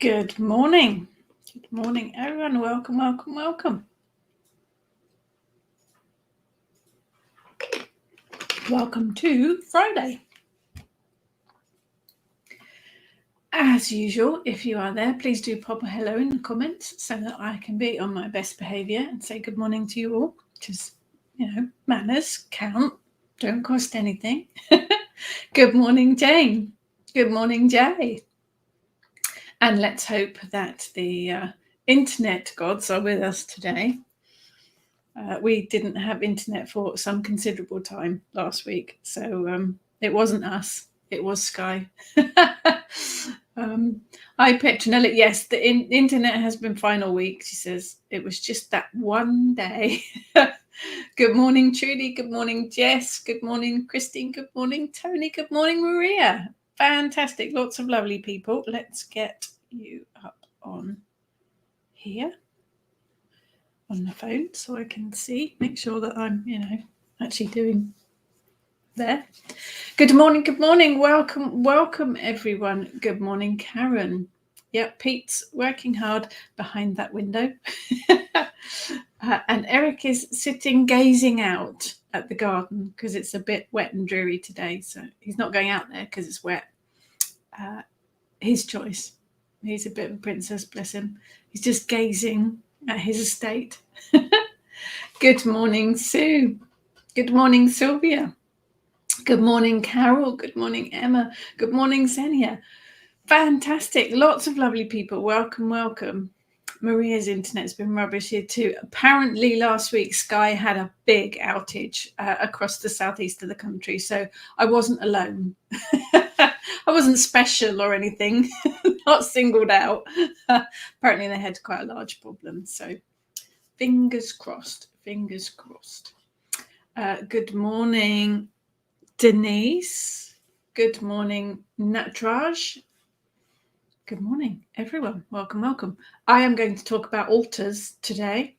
Good morning. Good morning, everyone. Welcome, welcome, welcome. Welcome to Friday. As usual, if you are there, please do pop a hello in the comments so that I can be on my best behaviour and say good morning to you all. Just, manners count, don't cost anything. Good morning, Jane. Good morning, Jay. And let's hope that the internet gods are with us today. We didn't have internet for some considerable time last week, so it wasn't us, it was Sky. Hi Petronella, yes, the internet has been fine all week, she says. It was just that one day. Good morning, Trudy. Good morning, Jess. Good morning, Christine. Good morning, Tony. Good morning, Maria. Fantastic. Lots of lovely people. Let's get you up on here on the phone so I can see, make sure that I'm, actually doing there. Good morning. Good morning. Welcome, everyone. Good morning, Karen. Yep, Pete's working hard behind that window. And Eric is sitting gazing out at the garden because it's a bit wet and dreary today. So he's not going out there because it's wet. His choice. He's a bit of a princess, bless him. He's just gazing at his estate. Good morning, Sue. Good morning, Sylvia. Good morning, Carol. Good morning, Emma. Good morning, Xenia. Fantastic. Lots of lovely people. Welcome, welcome. Maria's internet's been rubbish here too. Apparently last week Sky had a big outage across the southeast of the country, so I wasn't alone. I wasn't special or anything, not singled out. Apparently they had quite a large problem, so fingers crossed, fingers crossed. Good morning, Denise. Good morning, Natraj. Good morning, everyone. Welcome, welcome. I am going to talk about altars today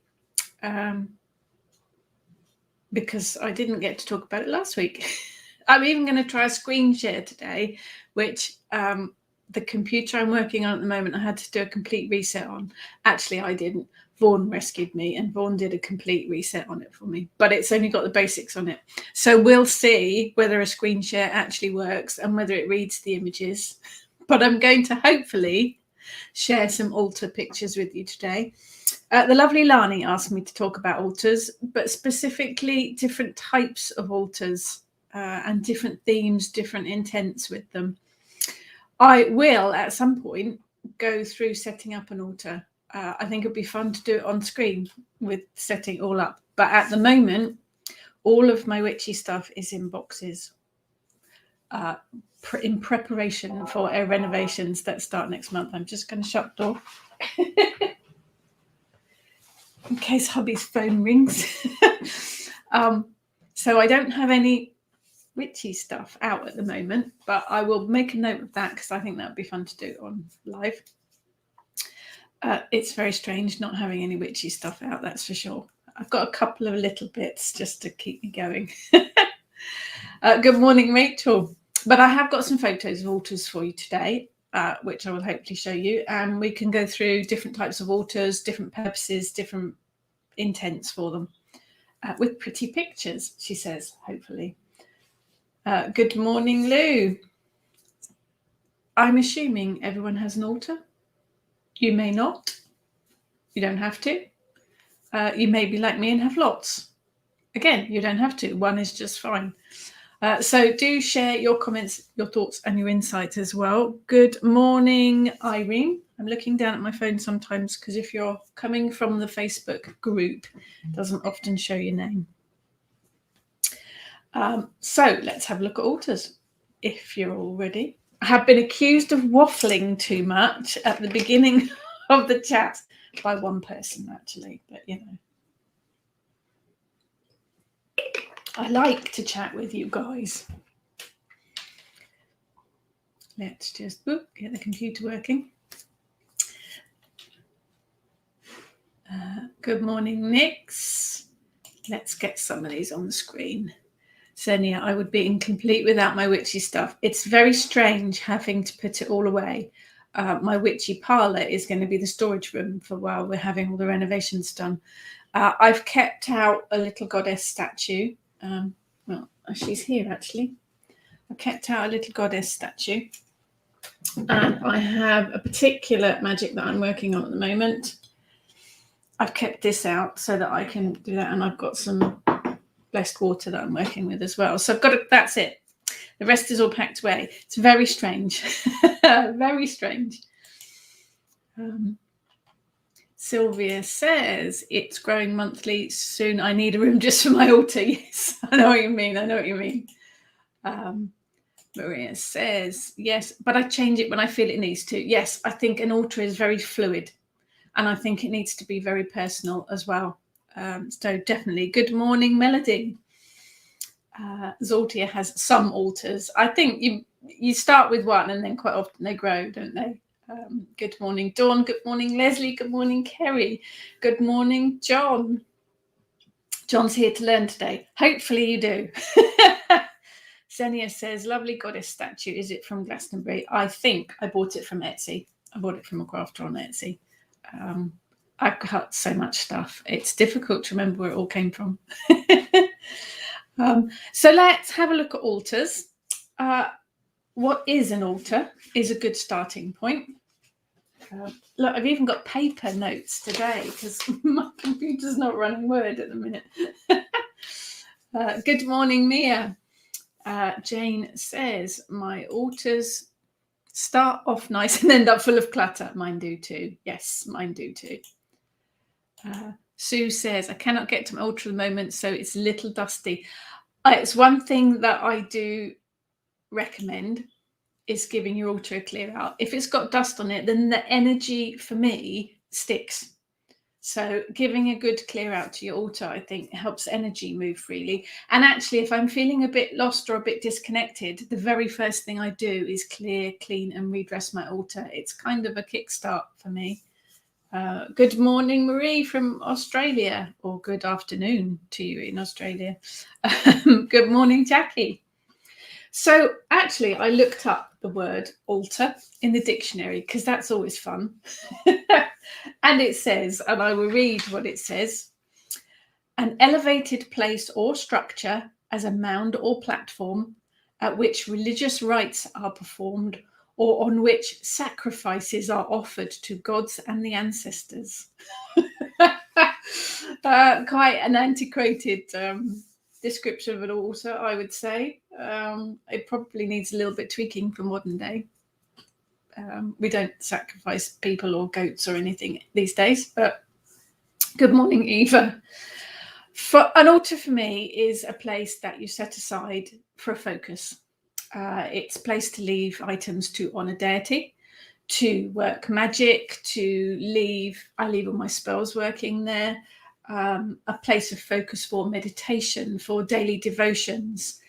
because I didn't get to talk about it last week. I'm even going to try a screen share today, which the computer I'm working on at the moment, I had to do a complete reset on. Actually, I didn't. Vaughan rescued me and Vaughan did a complete reset on it for me, but it's only got the basics on it. So we'll see whether a screen share actually works and whether it reads the images. But I'm going to hopefully share some altar pictures with you today. The lovely Lani asked me to talk about altars, but specifically different types of altars and different themes, different intents with them. I will, at some point, go through setting up an altar. I think it'd be fun to do it on screen with setting all up. But at the moment, all of my witchy stuff is in boxes in preparation for our renovations that start next month. I'm just going to shut the door in case hubby's phone rings. So I don't have any witchy stuff out at the moment, but I will make a note of that because I think that would be fun to do on live. It's very strange not having any witchy stuff out, that's for sure. I've got a couple of little bits just to keep me going. Good morning, Rachel. But I have got some photos of altars for you today, which I will hopefully show you. And we can go through different types of altars, different purposes, different intents for them, with pretty pictures, she says, hopefully. Good morning, Lou. I'm assuming everyone has an altar. You may not. You don't have to. You may be like me and have lots. Again, you don't have to. One is just fine. So do share your comments, your thoughts and your insights as well. Good morning, Irene. I'm looking down at my phone sometimes because if you're coming from the Facebook group, it doesn't often show your name. So let's have a look at altars, if you're all ready. I have been accused of waffling too much at the beginning of the chat by one person, actually, but I like to chat with you guys. Let's just get the computer working. Good morning, Nix. Let's get some of these on the screen. Xenia, I would be incomplete without my witchy stuff. It's very strange having to put it all away. my witchy parlour is going to be the storage room for while we're having all the renovations done. I've kept out a little goddess statue. Well, she's here actually. I kept out a little goddess statue. And I have a particular magic that I'm working on at the moment. I've kept this out so that I can do that, and I've got some blessed water that I'm working with as well. So I've got that's it. The rest is all packed away. It's very strange. Very strange. Sylvia says it's growing monthly. Soon I need a room just for my altar. Yes, I know what you mean. I know what you mean. Maria says, yes, but I change it when I feel it needs to. Yes, I think an altar is very fluid, and I think it needs to be very personal as well. So definitely. Good morning, Melody. Zoltia has some altars. I think you start with one and then quite often they grow, don't they? Good morning, Dawn. Good morning, Leslie. Good morning, Kerry. Good morning, John. John's here to learn today. Hopefully you do. Xenia says, lovely goddess statue. Is it from Glastonbury? I think I bought it from Etsy. I bought it from a crafter on Etsy. I cut so much stuff. It's difficult to remember where it all came from. So let's have a look at altars. What is an altar is a good starting point. Look, I've even got paper notes today because my computer's not running Word at the minute. Good morning, Mia. Jane says, my altars start off nice and end up full of clutter. Mine do too. Yes, mine do too. Sue says, I cannot get to my altar at the moment, so it's a little dusty. It's one thing that I do recommend is giving your altar a clear out. If it's got dust on it, then the energy for me sticks. So giving a good clear out to your altar, I think, helps energy move freely. And actually, if I'm feeling a bit lost or a bit disconnected, the very first thing I do is clear, clean, and redress my altar. It's kind of a kickstart for me. Good morning, Marie from Australia, or good afternoon to you in Australia. Good morning, Jackie. So actually, I looked up the word altar in the dictionary because that's always fun. And it says, and I will read what it says, an elevated place or structure as a mound or platform at which religious rites are performed or on which sacrifices are offered to gods and the ancestors. Quite an antiquated description of an altar, I would say. It probably needs a little bit tweaking for modern day. We don't sacrifice people or goats or anything these days, but good morning, Eva. For an altar for me is a place that you set aside for a focus. It's a place to leave items to honour deity, to work magic, I leave all my spells working there, a place of focus for meditation, for daily devotions.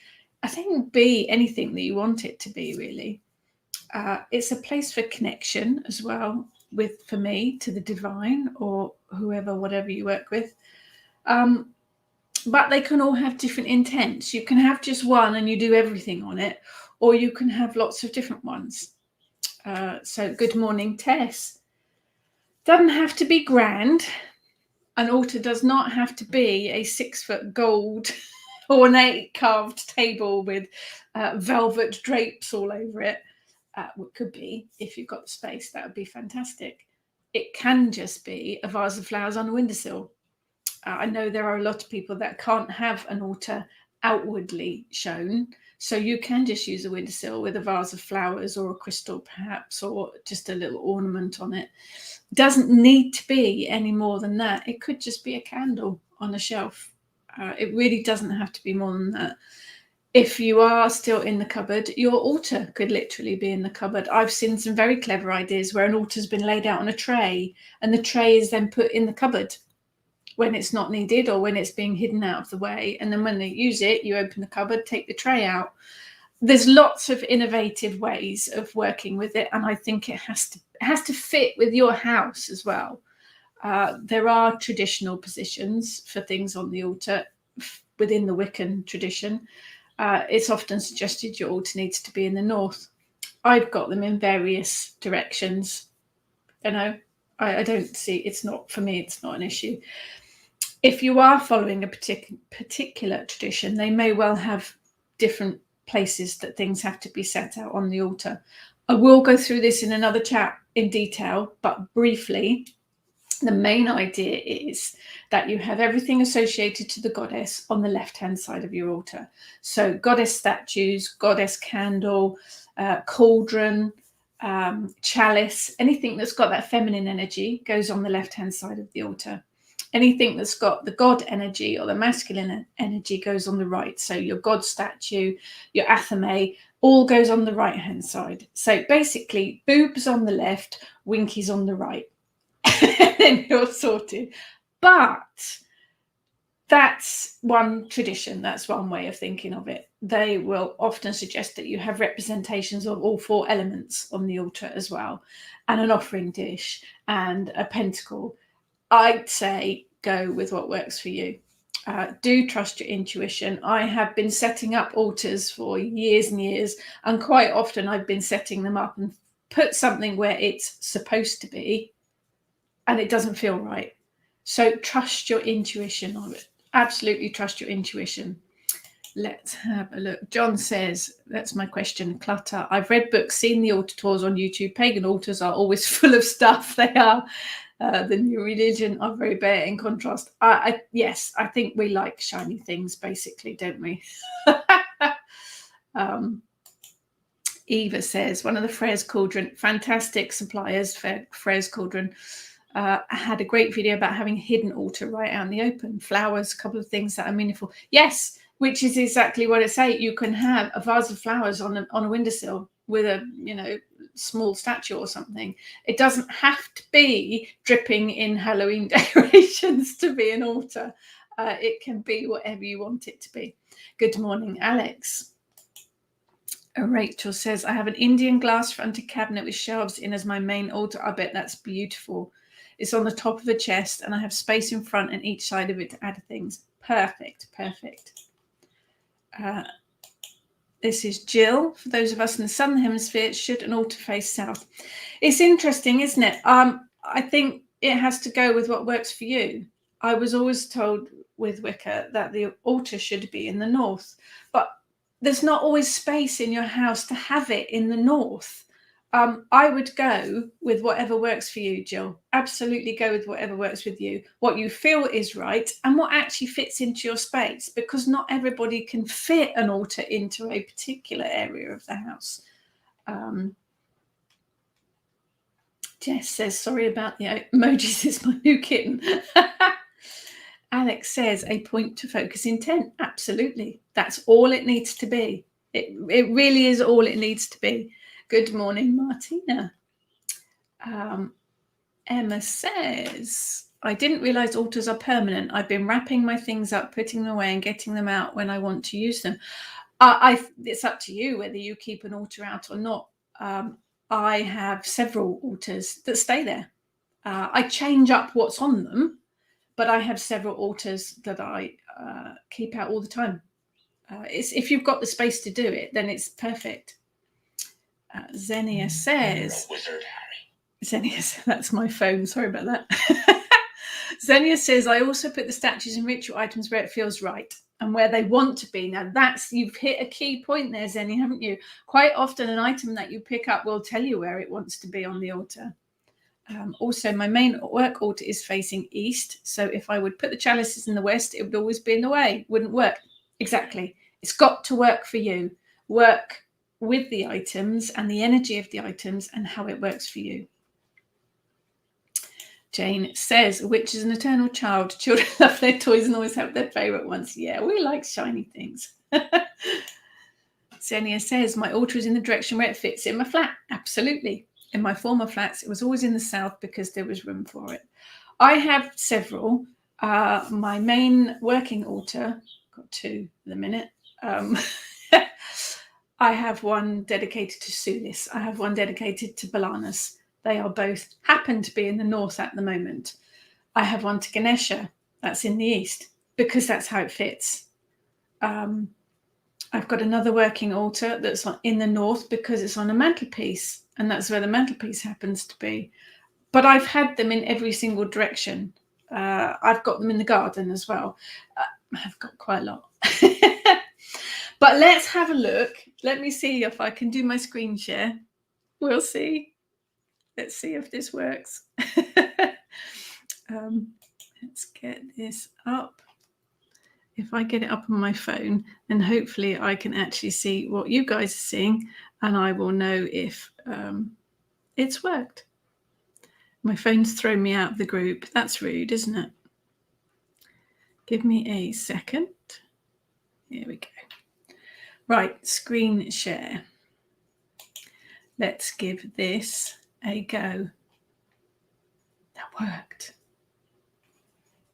I think it would be anything that you want it to be, really. It's a place for connection as well, for me, to the divine or whoever, whatever you work with. But they can all have different intents. You can have just one and you do everything on it, or you can have lots of different ones. So good morning, Tess. Doesn't have to be grand. An altar does not have to be a 6-foot gold ornate carved table with velvet drapes all over it. What could be, if you've got the space, that would be fantastic. It can just be a vase of flowers on a windowsill. I know there are a lot of people that can't have an altar outwardly shown, so you can just use a windowsill with a vase of flowers or a crystal perhaps, or just a little ornament on it. It doesn't need to be any more than that. It could just be a candle on a shelf. It really doesn't have to be more than that. If you are still in the cupboard, your altar could literally be in the cupboard. I've seen some very clever ideas where an altar's been laid out on a tray and the tray is then put in the cupboard when it's not needed or when it's being hidden out of the way. And then when they use it, you open the cupboard, take the tray out. There's lots of innovative ways of working with it. And I think it has to fit with your house as well. There are traditional positions for things on the altar within the Wiccan tradition. It's often suggested your altar needs to be in the north. I've got them in various directions. You know, I don't see, it's not, for me, it's not an issue. If you are following a particular tradition, they may well have different places that things have to be set out on the altar. I will go through this in another chat in detail, but briefly, the main idea is that you have everything associated to the goddess on the left-hand side of your altar. So goddess statues, goddess candle, cauldron, chalice, anything that's got that feminine energy goes on the left-hand side of the altar. Anything that's got the god energy or the masculine energy goes on the right. So your god statue, your athame, all goes on the right-hand side. So basically, boobs on the left, winkies on the right. Then you're sorted. But that's one tradition. That's one way of thinking of it. They will often suggest that you have representations of all four elements on the altar as well, and an offering dish and a pentacle. I'd say go with what works for you. Do trust your intuition. I have been setting up altars for years and years, and quite often I've been setting them up and put something where it's supposed to be, and it doesn't feel right. So trust your intuition on it. Absolutely trust your intuition. Let's have a look. John says, that's my question, clutter. I've read books, seen the altar tours on YouTube. Pagan altars are always full of stuff. They are. The new religion are very bare in contrast. Yes, I think we like shiny things, basically, don't we? Eva says, one of the Frere's Cauldron, fantastic suppliers, Frere's Cauldron, had a great video about having a hidden altar right out in the open. Flowers, a couple of things that are meaningful. Yes, which is exactly what I say. You can have a vase of flowers on a windowsill with a, small statue or something. It doesn't have to be dripping in Halloween decorations to be an altar. It can be whatever you want it to be. Good morning, Alex. Rachel says, I have an Indian glass fronted cabinet with shelves in as my main altar. I bet that's beautiful. It's on the top of a chest and I have space in front and each side of it to add things. Perfect. This is Jill. For those of us in the southern hemisphere, should an altar face south? It's interesting, isn't it? I think it has to go with what works for you. I was always told with Wicca that the altar should be in the north, but there's not always space in your house to have it in the north. I would go with whatever works for you, Jill. Absolutely go with whatever works with you, what you feel is right and what actually fits into your space, because not everybody can fit an altar into a particular area of the house. Jess says, sorry about the emojis, it's my new kitten. Alex says, a point to focus intent. Absolutely. That's all it needs to be. It really is all it needs to be. Good morning, Martina. Emma says, I didn't realize altars are permanent. I've been wrapping my things up, putting them away and getting them out when I want to use them. It's up to you whether you keep an altar out or not. I have several altars that stay there. I change up what's on them, but I have several altars that I keep out all the time. If you've got the space to do it, then it's perfect. Xenia says, Xenia, that's my phone. Sorry about that. Xenia says, I also put the statues and ritual items where it feels right and where they want to be. Now you've hit a key point there, Xenia, haven't you? Quite often an item that you pick up will tell you where it wants to be on the altar. Also, my main work altar is facing east. So if I would put the chalices in the west, it would always be in the way. Wouldn't work. Exactly. It's got to work for you. Work with the items and the energy of the items and how it works for you. Jane says, which is an eternal child. Children love their toys and always have their favourite ones. Yeah, we like shiny things. Xenia says, my altar is in the direction where it fits in my flat. Absolutely. In my former flats, it was always in the south because there was room for it. I have several. My main working altar, got two at the minute. I have one dedicated to Sulis. I have one dedicated to Balanas. They are both happen to be in the north at the moment. I have one to Ganesha. That's in the east because that's how it fits. I I've got another working altar that's in the north because it's on a mantelpiece, and that's where the mantelpiece happens to be. But I've had them in every single direction. I've got them in the garden as well. I've got quite a lot. But let's have a look. Let me see if I can do my screen share. We'll see. Let's see if this works. Let's get this up. If I get it up on my phone, then hopefully I can actually see what you guys are seeing, and I will know if it's worked. My phone's thrown me out of the group. That's rude, isn't it? Give me a second. Here we go. Right, screen share. Let's give this a go. That worked.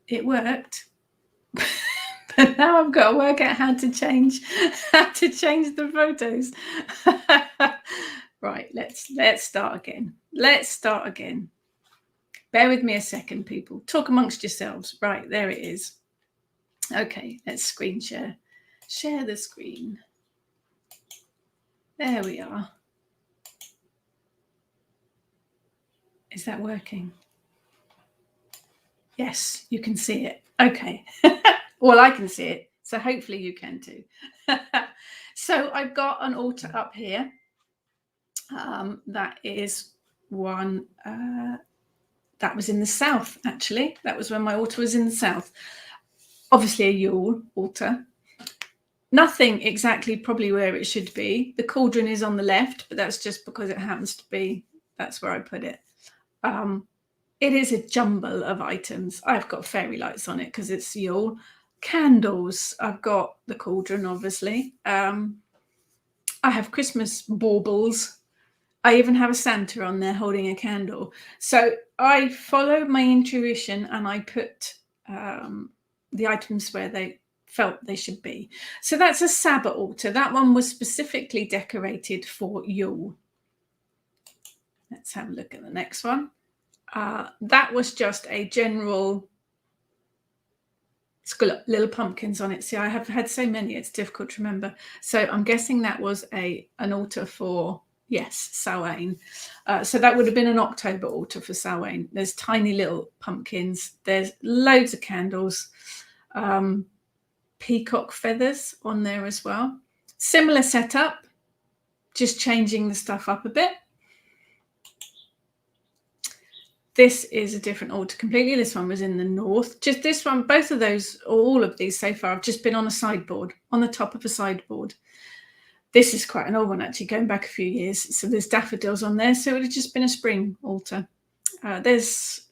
It worked. But now I've got to work out how to change the photos. Right, let's start again. Let's start again. Bear with me a second, people. Talk amongst yourselves. Right, there it is. Okay, let's screen share. Share the screen. There we are. Is that working? Yes, you can see it. Okay. Well, I can see it, so hopefully you can too. So I've got an altar up here. That is one that was in the south, actually. That was when my altar was in the south. Obviously a Yule altar. Nothing exactly probably where it should be. The cauldron is on the left, but that's just because it happens to be, that's where I put it. It is a jumble of items. I've got fairy lights on it because it's Yule. Candles. I've got the cauldron, obviously. I have Christmas baubles. I even have a Santa on there holding a candle. So I follow my intuition and I put the items where they felt they should be. So that's a Sabbath altar. That one was specifically decorated for Yule. Let's have a look at the next one. That was just a general, it's got little pumpkins on it. See, I have had so many, it's difficult to remember. So I'm guessing that was an altar for, yes, Samhain. So that would have been an October altar for Samhain. There's tiny little pumpkins. There's loads of candles. Peacock feathers on there as well. Similar setup, just changing the stuff up a bit. This is a different altar completely. This one was in the north. Just this one, both of those, all of these so far, have just been on a sideboard, on the top of a sideboard. This is quite an old one, actually, going back a few years. So there's daffodils on there. So it would have just been a spring altar. There's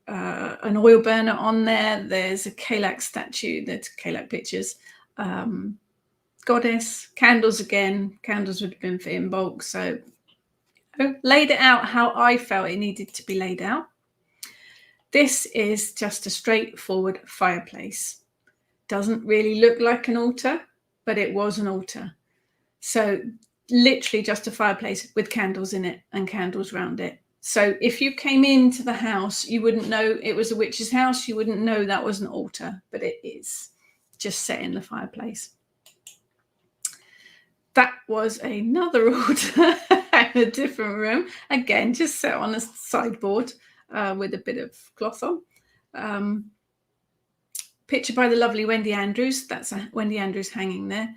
an oil burner on there. There's a Kalak statue. There's Kalak pictures. Goddess. Candles again. Candles would have been for in bulk. So laid it out how I felt it needed to be laid out. This is just a straightforward fireplace. Doesn't really look like an altar, but it was an altar. So literally just a fireplace with candles in it and candles around it. So if you came into the house, you wouldn't know it was a witch's house. You wouldn't know that was an altar, but it is just set in the fireplace. That was another altar in a different room. Again, just set on a sideboard with a bit of cloth on. Picture by the lovely Wendy Andrews. That's Wendy Andrews hanging there.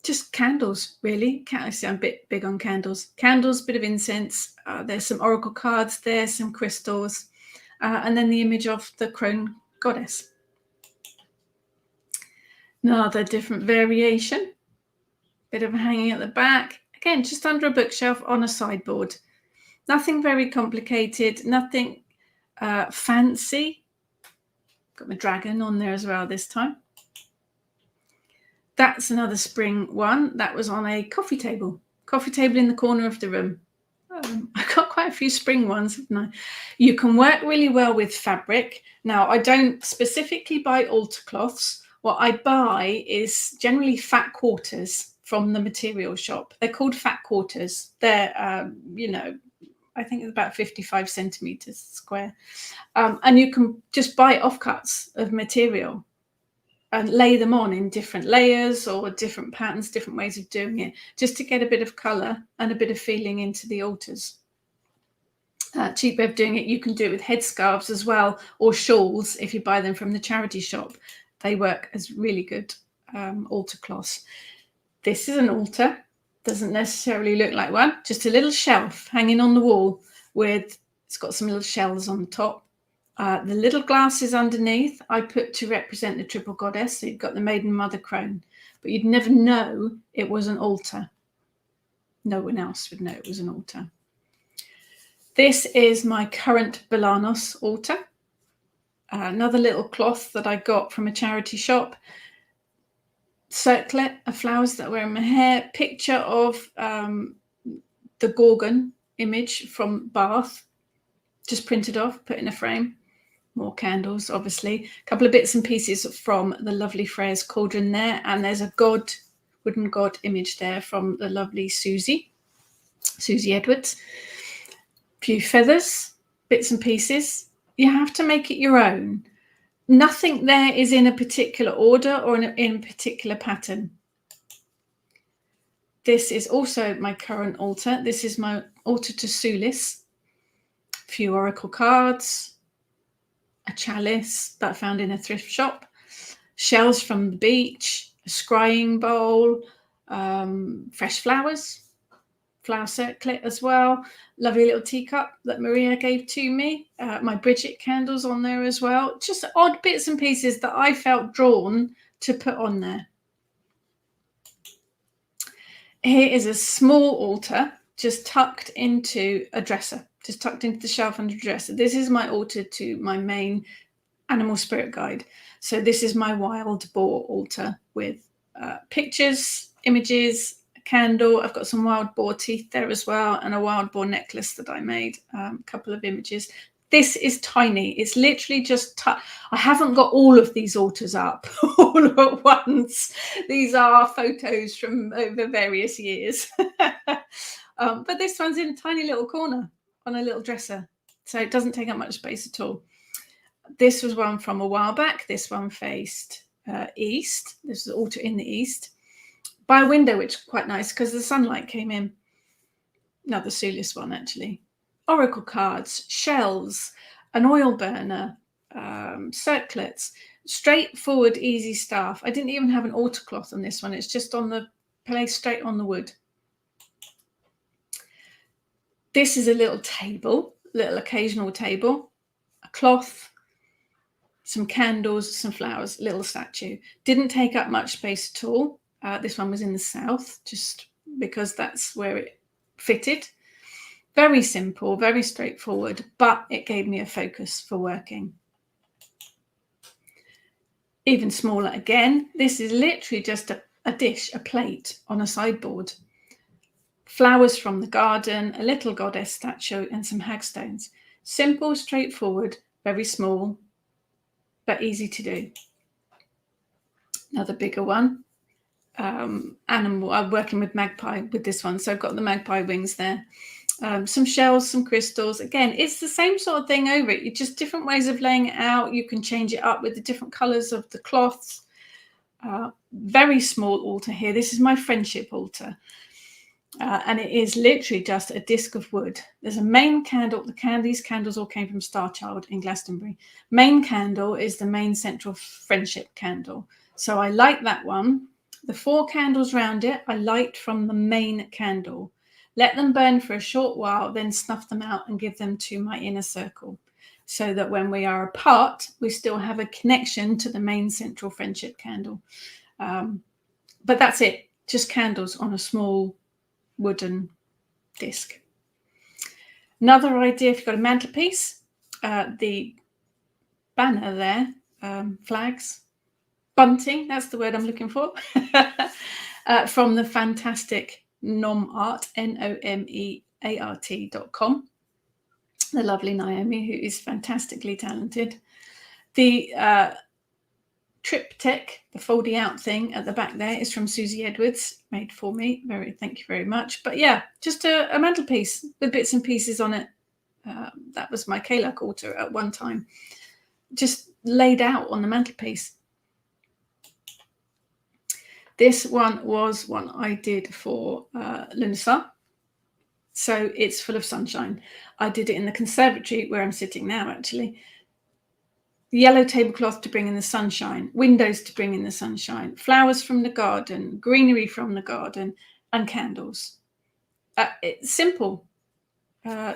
Just candles, really. I'm a bit big on candles. Candles, bit of incense. There's some oracle cards there, some crystals, and then the image of the crone goddess. Another different variation. Bit of hanging at the back. Again, just under a bookshelf on a sideboard. Nothing very complicated. Nothing fancy. Got my dragon on there as well this time. That's another spring one. That was on a coffee table in the corner of the room. I've got quite a few spring ones, haven't I? You can work really well with fabric. Now, I don't specifically buy altar cloths. What I buy is generally fat quarters from the material shop. They're called fat quarters. They're, I think it's about 55 centimeters square. And you can just buy offcuts of material. and lay them on in different layers or different patterns, different ways of doing it, just to get a bit of colour and a bit of feeling into the altars. Cheap way of doing it, you can do it with headscarves as well, or shawls if you buy them from the charity shop. They work as really good altar cloths. This is an altar. Doesn't necessarily look like one, just a little shelf hanging on the wall with, it's got some little shells on the top. The little glasses underneath I put to represent the triple goddess. So you've got the maiden, mother, crone, but you'd never know it was an altar. No one else would know it was an altar. This is my current Belanos altar. Another little cloth that I got from a charity shop. Circlet of flowers that were in my hair. Picture of the Gorgon image from Bath. Just printed off, put in a frame. More candles, obviously. A couple of bits and pieces from the lovely Freya's cauldron there. And there's a god, wooden god image there from the lovely Susie Edwards. Few feathers, bits and pieces. You have to make it your own. Nothing there is in a particular order or in a particular pattern. This is also my current altar. This is my altar to Sulis. A few oracle cards, a chalice that I found in a thrift shop, shells from the beach, a scrying bowl, fresh flowers, flower circlet as well, lovely little teacup that Maria gave to me, my Bridget candles on there as well, just odd bits and pieces that I felt drawn to put on there. Here is a small altar just tucked into a dresser, just tucked into the shelf under the dresser. This is my altar to my main animal spirit guide. So this is my wild boar altar with pictures, images, candle. I've got some wild boar teeth there as well, and a wild boar necklace that I made, a couple of images. This is tiny. It's literally just I haven't got all of these altars up all at once. These are photos from over various years. But this one's in a tiny little corner on a little dresser, so it doesn't take up much space at all. This was one from a while back. This one faced east. This is the altar in the east, by a window, which is quite nice because the sunlight came in. Another Sulis one, actually. Oracle cards, shells, an oil burner, circlets, straightforward, easy stuff. I didn't even have an altar cloth on this one. It's just on the place, straight on the wood. This is a little table, little occasional table, a cloth, some candles, some flowers, little statue. Didn't take up much space at all. This one was in the south, just because that's where it fitted. Very simple, very straightforward, but it gave me a focus for working. Even smaller again. This is literally just a dish, a plate on a sideboard. Flowers from the garden, a little goddess statue, and some hagstones. Simple, straightforward, very small, but easy to do. Another bigger one. Animal. I'm working with magpie with this one, so I've got the magpie wings there. Some shells, some crystals. Again, it's the same sort of thing over it. Just different ways of laying it out. You can change it up with the different colours of the cloths. Very small altar here. This is my friendship altar. And it is literally just a disc of wood. There's a main candle. These candles all came from Star Child in Glastonbury. Main candle is the main central friendship candle. So I light that one. The 4 candles round it, I light from the main candle. Let them burn for a short while, then snuff them out and give them to my inner circle, so that when we are apart, we still have a connection to the main central friendship candle. But that's it, just candles on a small wooden disc. Another idea, if you've got a mantelpiece, the banner there, flags, bunting, that's the word I'm looking for, from the fantastic nomart, NOMEART.com. The lovely Naomi, who is fantastically talented. The triptych, the folding out thing at the back there, is from Susie Edwards, made for me. Thank you very much. But yeah, just a mantelpiece with bits and pieces on it. That was my Kalak altar at one time, just laid out on the mantelpiece. This one was one I did for Lunasa. So it's full of sunshine. I did it in the conservatory where I'm sitting now, actually. Yellow tablecloth to bring in the sunshine, windows to bring in the sunshine, flowers from the garden, greenery from the garden, and candles. It's simple,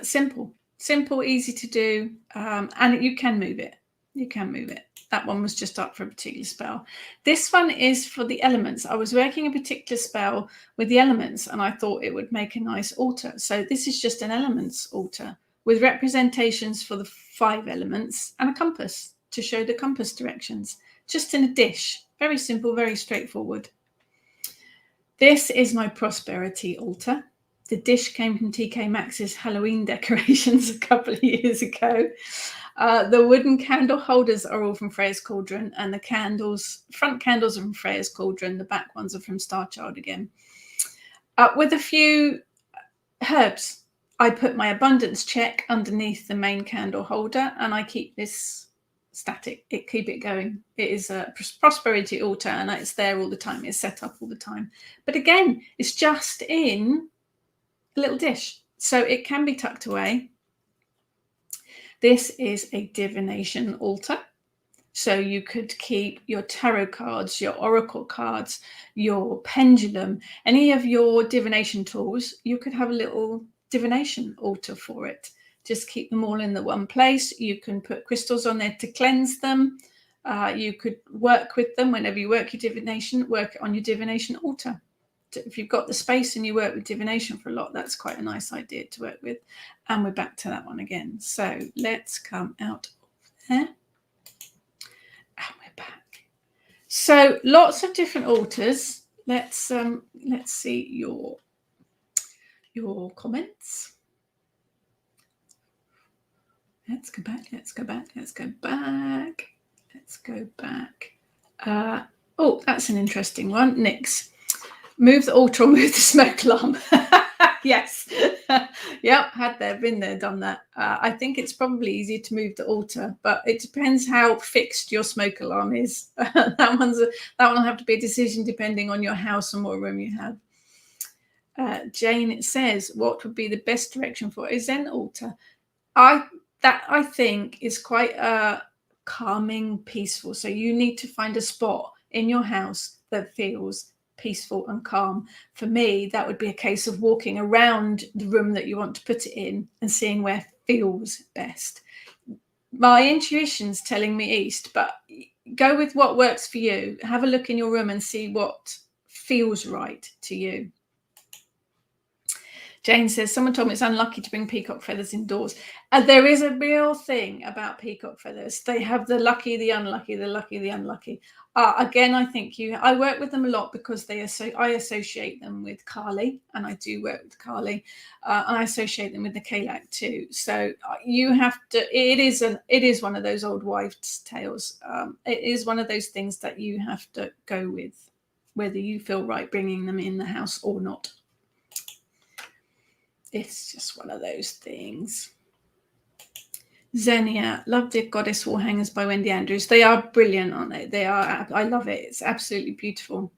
simple, easy to do, and you can move it. You can move it. That one was just up for a particular spell. This one is for the elements. I was working a particular spell with the elements, and I thought it would make a nice altar. So this is just an elements altar with representations for the 5 elements and a compass to show the compass directions, just in a dish. Very simple, very straightforward. This is my prosperity altar. The dish came from TK Maxx's Halloween decorations a couple of years ago. The wooden candle holders are all from Freya's Cauldron, and the candles, front candles are from Freya's Cauldron, the back ones are from Starchild again. With a few herbs, I put my abundance check underneath the main candle holder, and I keep this static. Keep it going. It is a prosperity altar, and it's there all the time. It's set up all the time. But again, it's just in a little dish, so it can be tucked away. This is a divination altar. So you could keep your tarot cards, your oracle cards, your pendulum, any of your divination tools. You could have a little divination altar for it. Just keep them all in the one place. You can put crystals on there to cleanse them. You could work with them whenever you work your divination, work on your divination altar. If you've got the space and you work with divination for a lot, that's quite a nice idea to work with. And we're back to that one again. So let's come out of there. And we're back. So lots of different altars. Let's see your comments. Let's go back. Oh, that's an interesting one. Nix. Move the altar or move the smoke alarm. Yes. Yep, been there, done that. I think it's probably easier to move the altar, but it depends how fixed your smoke alarm is. That one will have to be a decision depending on your house and what room you have. Jane says, what would be the best direction for a Zen altar? I think is quite calming, peaceful. So you need to find a spot in your house that feels peaceful and calm. For me, that would be a case of walking around the room that you want to put it in and seeing where feels best. My intuition's telling me east, but go with what works for you. Have a look in your room and see what feels right to you. Jane says, someone told me it's unlucky to bring peacock feathers indoors. There is a real thing about peacock feathers. They have the lucky, the unlucky, the lucky, the unlucky. Again, I think I work with them a lot because I associate them with Kali, and I do work with Kali, and I associate them with the Kalak too. So you have to. It is one of those old wives' tales. It is one of those things that you have to go with, whether you feel right bringing them in the house or not. It's just one of those things. Xenia, love the Goddess Wall Hangers by Wendy Andrews. They are brilliant, aren't they? They are. I love it. It's absolutely beautiful.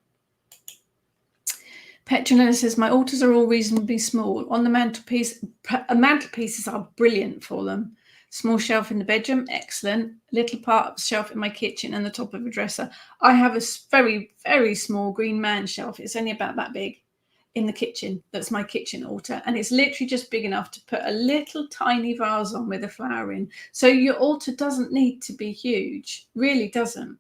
Petronella says, my altars are all reasonably small. On the mantelpiece, mantelpieces are brilliant for them. Small shelf in the bedroom, excellent. Little part of the shelf in my kitchen and the top of a dresser. I have a very, very small green man shelf. It's only about that big. In the kitchen, that's my kitchen altar, and it's literally just big enough to put a little tiny vase on with a flower in. So your altar doesn't need to be huge, really doesn't.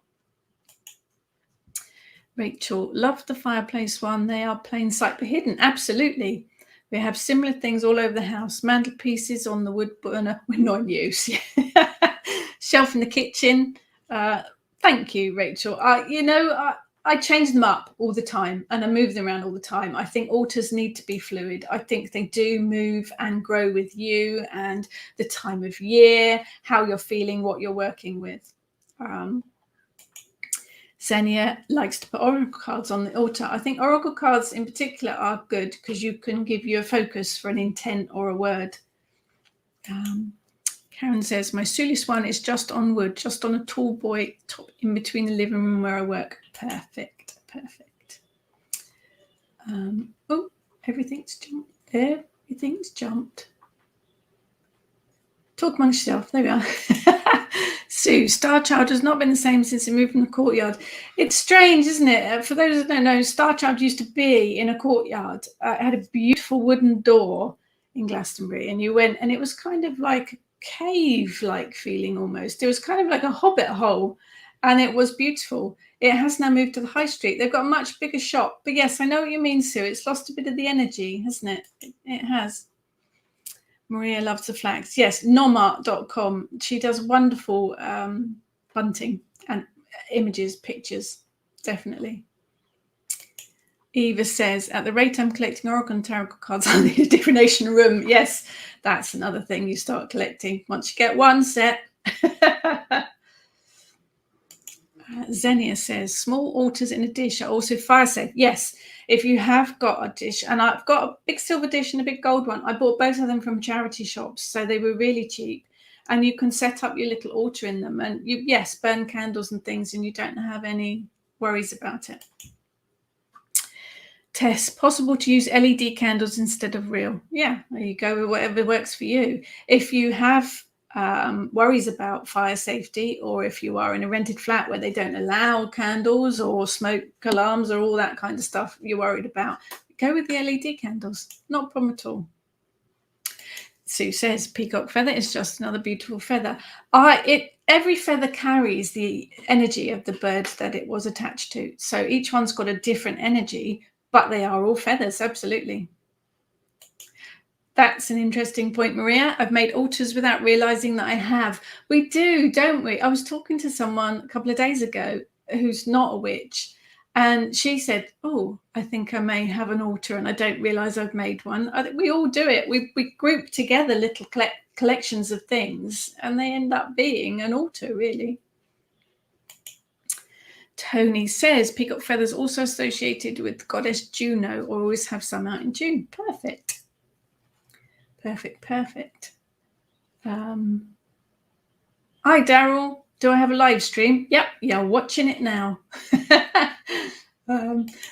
Rachel, love the fireplace one. They are plain sight but hidden. Absolutely. We have similar things all over the house. Mantelpieces on the wood burner, we're not in use. Shelf in the kitchen. Thank you, Rachel. I change them up all the time and I move them around all the time. I think altars need to be fluid. I think they do move and grow with you and the time of year, how you're feeling, what you're working with. Xenia likes to put oracle cards on the altar. I think oracle cards in particular are good because you can give you a focus for an intent or a word. Karen says, my Sulis one is just on wood, just on a tall boy top in between the living room where I work. Perfect. Oh, everything's jumped. Everything's jumped. Talk amongst yourself. There we are. Sue, Star Child has not been the same since it moved from the courtyard. It's strange, isn't it? For those that don't know, Star Child used to be in a courtyard. It had a beautiful wooden door in Glastonbury, and you went, and it was kind of like a cave-like feeling almost. It was kind of like a hobbit hole, and it was beautiful. It has now moved to the high street. They've got a much bigger shop. But yes, I know what you mean, Sue. It's lost a bit of the energy, hasn't it? It has. Maria loves the flags. Yes, nomart.com. She does wonderful bunting and images, pictures, definitely. Eva says, at the rate I'm collecting Oracle and Tarot cards, I need a divination room. Yes, that's another thing you start collecting. Once you get one set. Xenia says, small altars in a dish are also fire safe. Yes, if you have got a dish, and I've got a big silver dish and a big gold one. I bought both of them from charity shops, so they were really cheap. And you can set up your little altar in them, and you, yes, burn candles and things, and you don't have any worries about it. Tess, possible to use LED candles instead of real. Yeah, there you go, whatever works for you. If you have worries about fire safety, or if you are in a rented flat where they don't allow candles or smoke alarms or all that kind of stuff you're worried about, go with the LED candles. Not a problem at all. Sue says peacock feather is just another beautiful feather. Every feather carries the energy of the bird that it was attached to, so each one's got a different energy, but they are all feathers. Absolutely. That's an interesting point, Maria. I've made altars without realizing that I have. We do, don't we? I was talking to someone a couple of days ago who's not a witch, and she said, oh, I think I may have an altar and I don't realize I've made one. We all do it. We group together little collections of things, and they end up being an altar, really. Tony says peacock feathers also associated with goddess Juno, or always have some out in June. Perfect. Perfect. Hi, Daryl. Do I have a live stream? Yep, you're watching it now.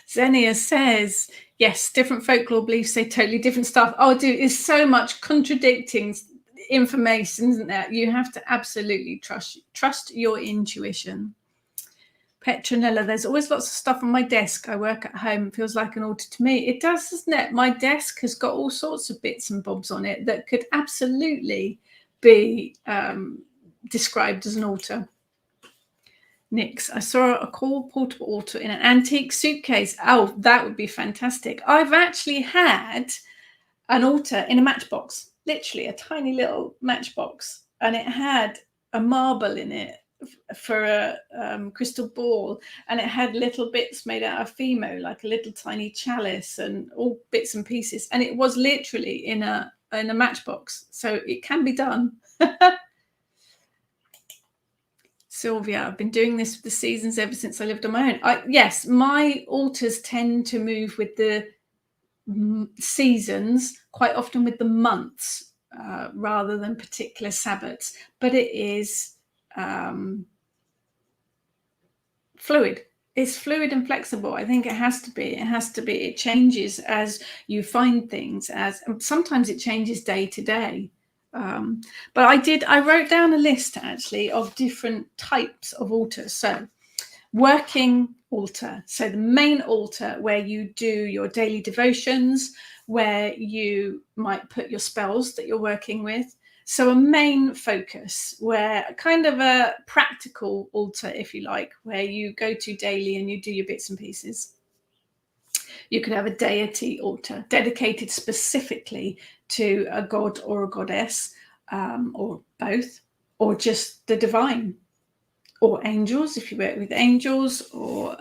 Xenia says, yes, different folklore beliefs say totally different stuff. Oh, dude, it's so much contradicting information, isn't there? You have to absolutely trust your intuition. Petronella, there's always lots of stuff on my desk. I work at home. It feels like an altar to me. It does, doesn't it? My desk has got all sorts of bits and bobs on it that could absolutely be described as an altar. Nix, I saw a cool portable altar in an antique suitcase. Oh, that would be fantastic. I've actually had an altar in a matchbox, literally a tiny little matchbox, and it had a marble in it for a crystal ball, and it had little bits made out of Fimo, like a little tiny chalice and all bits and pieces, and it was literally in a matchbox, so it can be done. Sylvia, I've been doing this for the seasons ever since I lived on my own. Yes, my altars tend to move with the seasons, quite often with the months, rather than particular Sabbats, but it is fluid. It's fluid and flexible. I think it has to be. It changes as you find things, sometimes it changes day to day. But I wrote down a list actually of different types of altars. So working altar, so the main altar where you do your daily devotions, where you might put your spells that you're working with. So a main focus, where kind of a practical altar, if you like, where you go to daily and you do your bits and pieces. You could have a deity altar dedicated specifically to a god or a goddess, or both, or just the divine, or angels, if you work with angels, or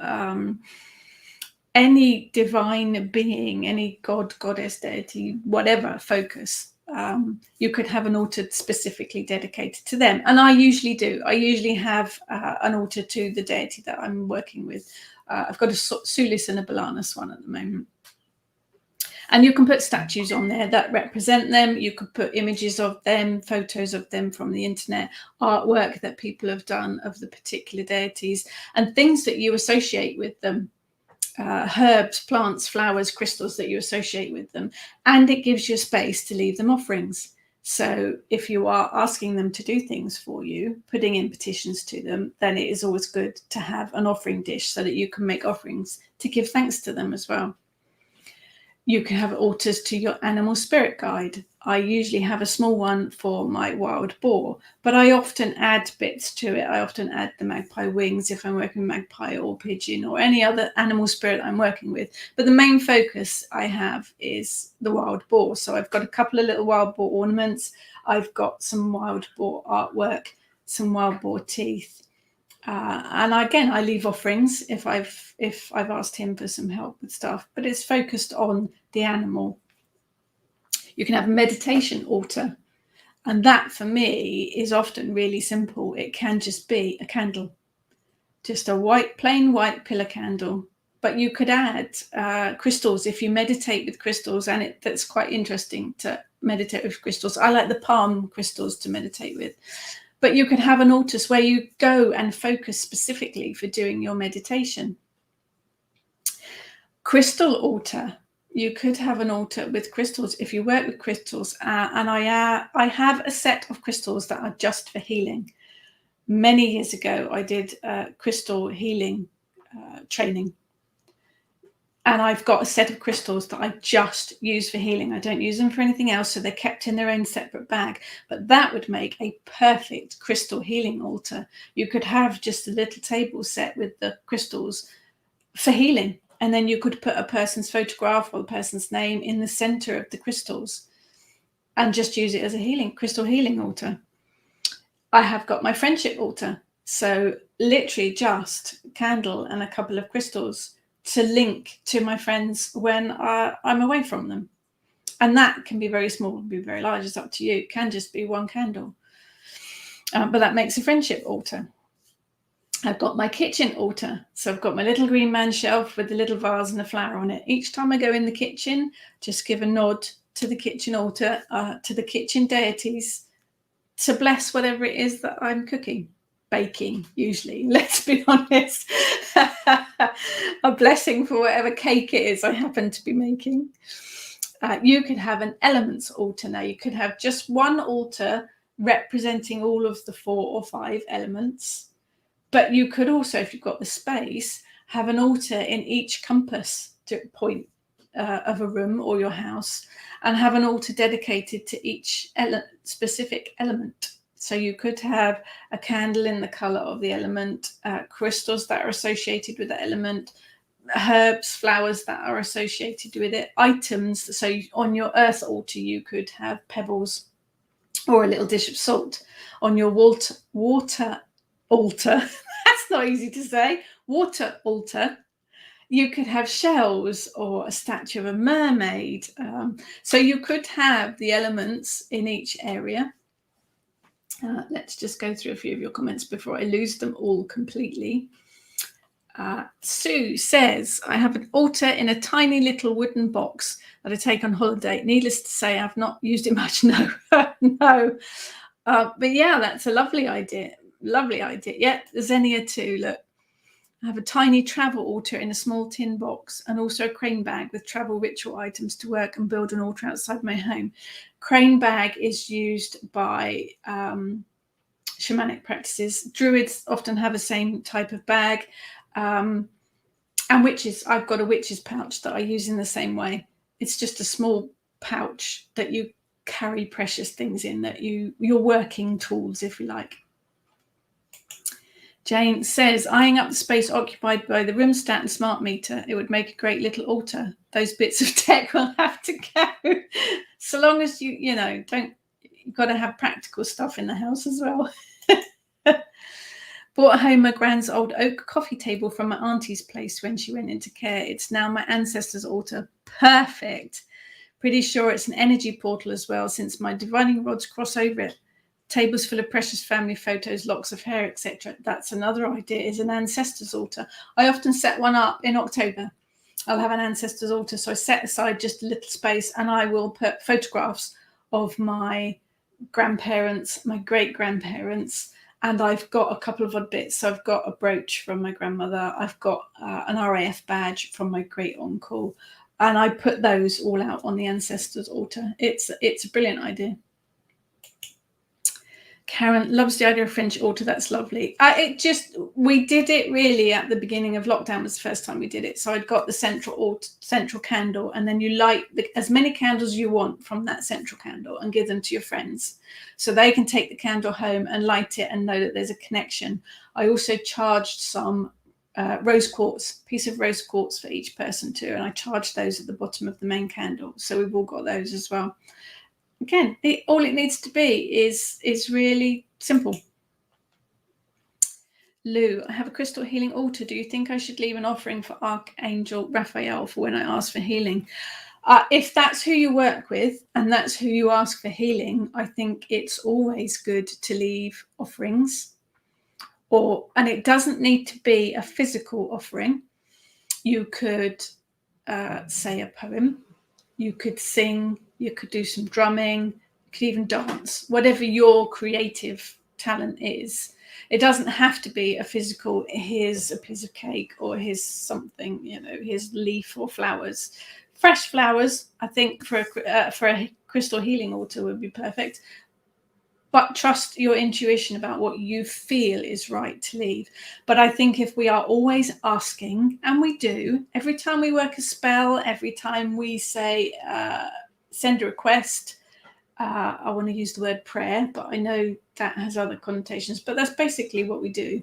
any divine being, any god, goddess, deity, whatever focus. You could have an altar specifically dedicated to them. And I usually do. I usually have an altar to the deity that I'm working with. I've got a Sulis and a Balanus one at the moment. And you can put statues on there that represent them. You could put images of them, photos of them from the internet, artwork that people have done of the particular deities, and things that you associate with them. herbs, plants, flowers, crystals that you associate with them, and it gives you space to leave them offerings. So if you are asking them to do things for you, putting in petitions to them, then it is always good to have an offering dish so that you can make offerings to give thanks to them as well. You can have altars to your animal spirit guide. I usually have a small one for my wild boar, but I often add bits to it. I often add the magpie wings if I'm working with magpie or pigeon or any other animal spirit I'm working with. But the main focus I have is the wild boar. So I've got a couple of little wild boar ornaments. I've got some wild boar artwork, some wild boar teeth. And again, I leave offerings if I've asked him for some help with stuff, but it's focused on the animal. You can have a meditation altar, and that for me is often really simple. It can just be a candle, just a plain white pillar candle. But you could add crystals if you meditate with crystals, and that's quite interesting to meditate with crystals. I like the palm crystals to meditate with. But you could have an altar where you go and focus specifically for doing your meditation. Crystal altar. You could have an altar with crystals if you work with crystals. And I have a set of crystals that are just for healing. Many years ago, I did crystal healing training. And I've got a set of crystals that I just use for healing. I don't use them for anything else, so they're kept in their own separate bag. But that would make a perfect crystal healing altar. You could have just a little table set with the crystals for healing. And then you could put a person's photograph or the person's name in the center of the crystals and just use it as a crystal healing altar. I have got my friendship altar. So literally just a candle and a couple of crystals to link to my friends when I'm away from them. And that can be very small, can be very large, it's up to you. It can just be one candle. But that makes a friendship altar. I've got my kitchen altar. So I've got my little green man shelf with the little vase and a flower on it. Each time I go in the kitchen, just give a nod to the kitchen altar, to the kitchen deities, to bless whatever it is that I'm cooking. Baking, usually, let's be honest. A blessing for whatever cake it is I happen to be making. You could have an elements altar now. You could have just one altar representing all of the 4 or 5 elements. But you could also, if you've got the space, have an altar in each compass point of a room or your house, and have an altar dedicated to each specific element. So you could have a candle in the color of the element, crystals that are associated with the element, herbs, flowers that are associated with it, items. So on your earth altar, you could have pebbles or a little dish of salt. On your water altar, that's not easy to say, water altar, you could have shells or a statue of a mermaid. So you could have the elements in each area. Let's just go through a few of your comments before I lose them all completely. Sue says, I have an altar in a tiny little wooden box that I take on holiday. Needless to say, I've not used it much. No, no. But yeah, that's a lovely idea. Lovely idea. Yeah, Xenia too. Look, I have a tiny travel altar in a small tin box and also a crane bag with travel ritual items to work and build an altar outside my home. Crane bag is used by shamanic practices. Druids often have the same type of bag. And witches, I've got a witch's pouch that I use in the same way. It's just a small pouch that you carry precious things in, that your working tools, if you like. Jane says, eyeing up the space occupied by the room stat and smart meter, it would make a great little altar. Those bits of tech will have to go. So long as you've got to have practical stuff in the house as well. Brought home my grand's old oak coffee table from my auntie's place when she went into care. It's now my ancestors' altar. Perfect. Pretty sure it's an energy portal as well, since my divining rods cross over it. Tables full of precious family photos, locks of hair, etc. That's another idea, is an ancestors' altar. I often set one up in October. I'll have an ancestors' altar, so I set aside just a little space and I will put photographs of my grandparents, my great-grandparents, And I've got a couple of odd bits. So I've got a brooch from my grandmother. I've got an RAF badge from my great uncle. And I put those all out on the ancestors' altar. It's a brilliant idea. Karen loves the idea of French altar. That's lovely. We did it really at the beginning of lockdown was the first time we did it. So I'd got the central candle, and then you light as many candles you want from that central candle and give them to your friends. So they can take the candle home and light it and know that there's a connection. I also charged some piece of rose quartz for each person too. And I charged those at the bottom of the main candle. So we've all got those as well. Again, all it needs to be is really simple. Lou, I have a crystal healing altar. Do you think I should leave an offering for Archangel Raphael for when I ask for healing? If that's who you work with and that's who you ask for healing, I think it's always good to leave offerings. And it doesn't need to be a physical offering. You could say a poem. You could sing, you could do some drumming, you could even dance, whatever your creative talent is. It doesn't have to be a physical, here's a piece of cake or here's something, here's leaf or flowers. Fresh flowers, I think, for a crystal healing altar would be perfect. But trust your intuition about what you feel is right to leave. But I think if we are always asking, and we do, every time we work a spell, every time we say, send a request, I want to use the word prayer, but I know that has other connotations, but that's basically what we do.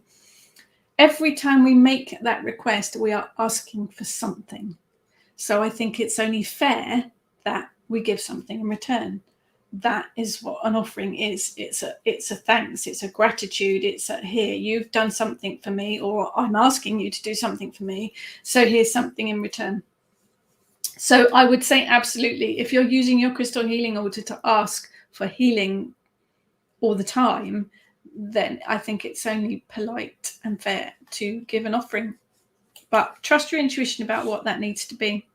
Every time we make that request, we are asking for something. So I think it's only fair that we give something in return. That is what an offering is. It's a thanks, it's a gratitude, it's a here, you've done something for me, or I'm asking you to do something for me, so here's something in return. So I would say absolutely, if you're using your crystal healing altar to ask for healing all the time, then I think it's only polite and fair to give an offering. But trust your intuition about what that needs to be.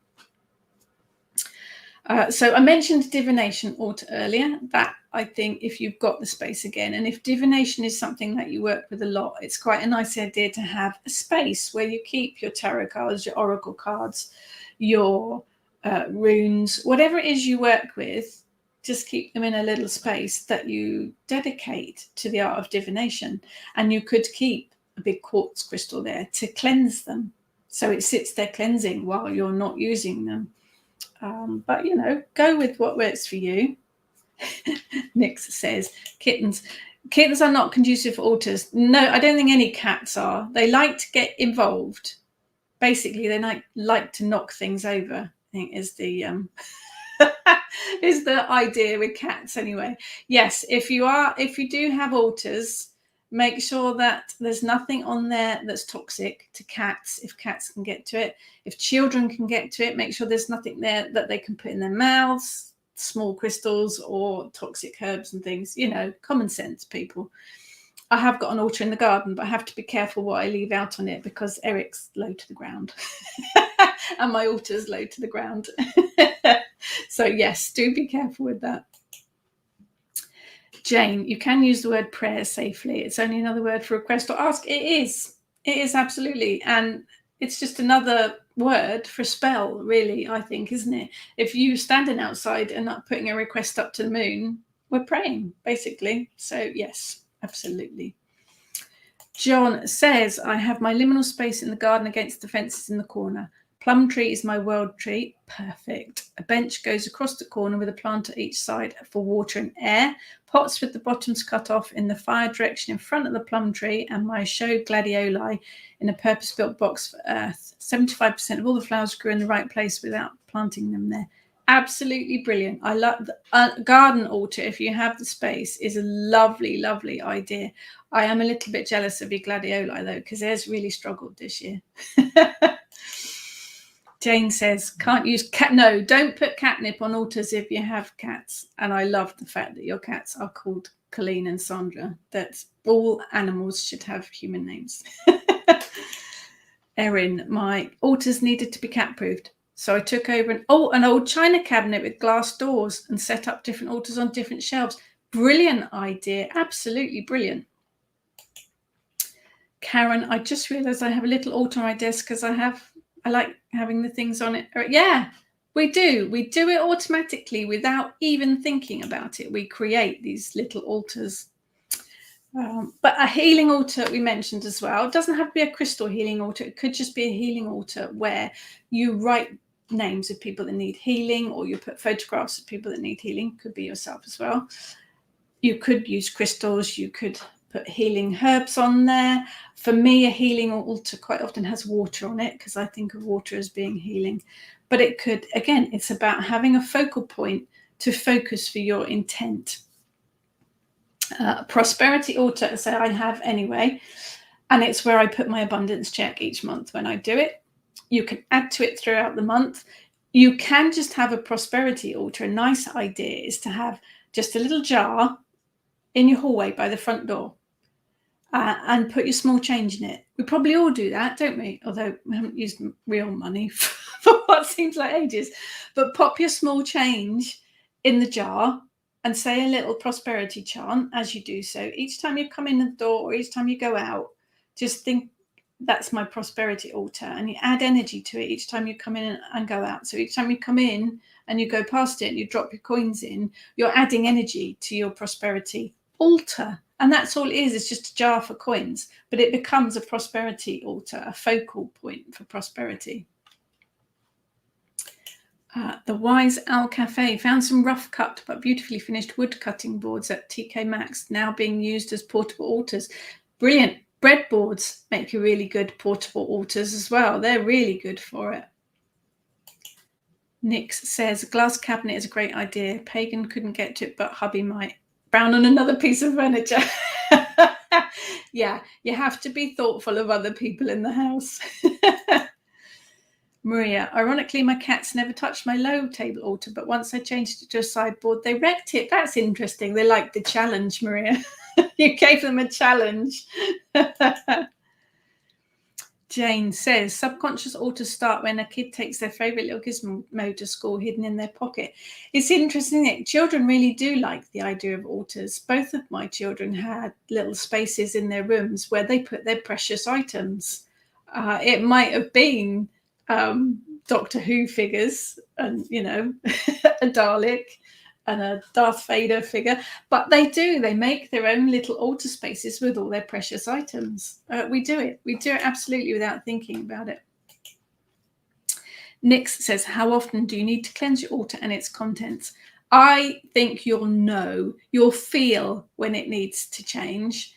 So I mentioned Divination Altar earlier. That, I think, if you've got the space again, and if divination is something that you work with a lot, it's quite a nice idea to have a space where you keep your tarot cards, your oracle cards, your runes, whatever it is you work with. Just keep them in a little space that you dedicate to the art of divination. And you could keep a big quartz crystal there to cleanse them. So it sits there cleansing while you're not using them. But, go with what works for you. Nix says, kittens are not conducive for altars. No, I don't think any cats are. They like to get involved. Basically, they like to knock things over, I think is the is the idea with cats anyway. Yes, if you do have altars, make sure that there's nothing on there that's toxic to cats, if cats can get to it. If children can get to it, make sure there's nothing there that they can put in their mouths, small crystals or toxic herbs and things. Common sense, people. I have got an altar in the garden, but I have to be careful what I leave out on it because Eric's low to the ground and my altar's low to the ground. So yes, do be careful with that. Jane, you can use the word prayer safely. It's only another word for request or ask. It is absolutely. And it's just another word for spell, really, I think, isn't it? If you're standing outside and not putting a request up to the moon, we're praying, basically. So yes, absolutely. John says, I have my liminal space in the garden against the fences in the corner. Plum tree is my world tree. Perfect. A bench goes across the corner with a plant at each side for water and air. Pots with the bottoms cut off in the fire direction in front of the plum tree, and my show gladioli in a purpose-built box for earth. 75% of all the flowers grew in the right place without planting them there. Absolutely brilliant. I love the garden altar. If you have the space, is a lovely, lovely idea. I am a little bit jealous of your gladioli though, because theirs really struggled this year. Jane says, can't use cat. No, don't put catnip on altars if you have cats. And I love the fact that your cats are called Colleen and Sandra. That all animals should have human names. Erin, my altars needed to be cat-proofed. So I took over an old china cabinet with glass doors and set up different altars on different shelves. Brilliant idea. Absolutely brilliant. Karen, I just realised I have a little altar on my desk because I like having the things on it. Yeah, we do. We do it automatically without even thinking about it. We create these little altars. But a healing altar we mentioned as well. It doesn't have to be a crystal healing altar. It could just be a healing altar where you write names of people that need healing, or you put photographs of people that need healing. Could be yourself as well. You could use crystals. You could put healing herbs on there. For me, a healing altar quite often has water on it because I think of water as being healing. But it could, again, it's about having a focal point to focus for your intent. Prosperity altar, so I have anyway, and it's where I put my abundance check each month when I do it. You can add to it throughout the month. You can just have a prosperity altar. A nice idea is to have just a little jar in your hallway by the front door, and put your small change in it. We probably all do that, don't we? Although we haven't used real money for what seems like ages. But pop your small change in the jar and say a little prosperity chant as you do so. Each time you come in the door or each time you go out, just think, that's my prosperity altar, and you add energy to it each time you come in and go out. So each time you come in and you go past it and you drop your coins in, you're adding energy to your prosperity altar. And that's all it is. It's just a jar for coins, but it becomes a prosperity altar, a focal point for prosperity. The Wise Owl Cafe found some rough cut but beautifully finished wood cutting boards at TK Maxx, now being used as portable altars. Brilliant. Breadboards make you really good portable altars as well. They're really good for it. Nix says, a glass cabinet is a great idea. Pagan couldn't get to it, but hubby might. Brown on another piece of furniture. Yeah, you have to be thoughtful of other people in the house. Maria, ironically, my cats never touched my low table altar, but once I changed it to a sideboard, they wrecked it. That's interesting. They liked the challenge, Maria. You gave them a challenge. Jane says, subconscious altars start when a kid takes their favourite little gizmo to school hidden in their pocket. It's interesting that children really do like the idea of altars. Both of my children had little spaces in their rooms where they put their precious items. It might have been Doctor Who figures and, a Dalek and a Darth Vader figure, but they make their own little altar spaces with all their precious items. We do it absolutely without thinking about it. Nix says, how often do you need to cleanse your altar and its contents? I think you'll feel when it needs to change.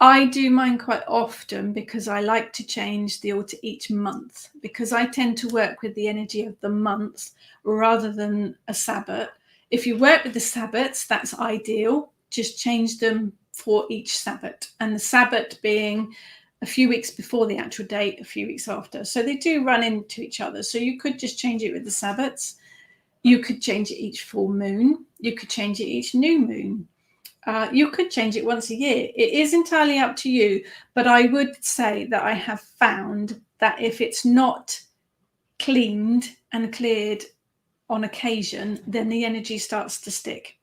I do mine quite often because I like to change the altar each month, because I tend to work with the energy of the month rather than a Sabbath. If you work with the Sabbats, that's ideal. Just change them for each Sabbath, and the Sabbath being a few weeks before the actual date, a few weeks after. So they do run into each other. So you could just change it with the Sabbats. You could change it each full moon. You could change it each new moon. You could change it once a year. It is entirely up to you, but I would say that I have found that if it's not cleaned and cleared on occasion, then the energy starts to stick.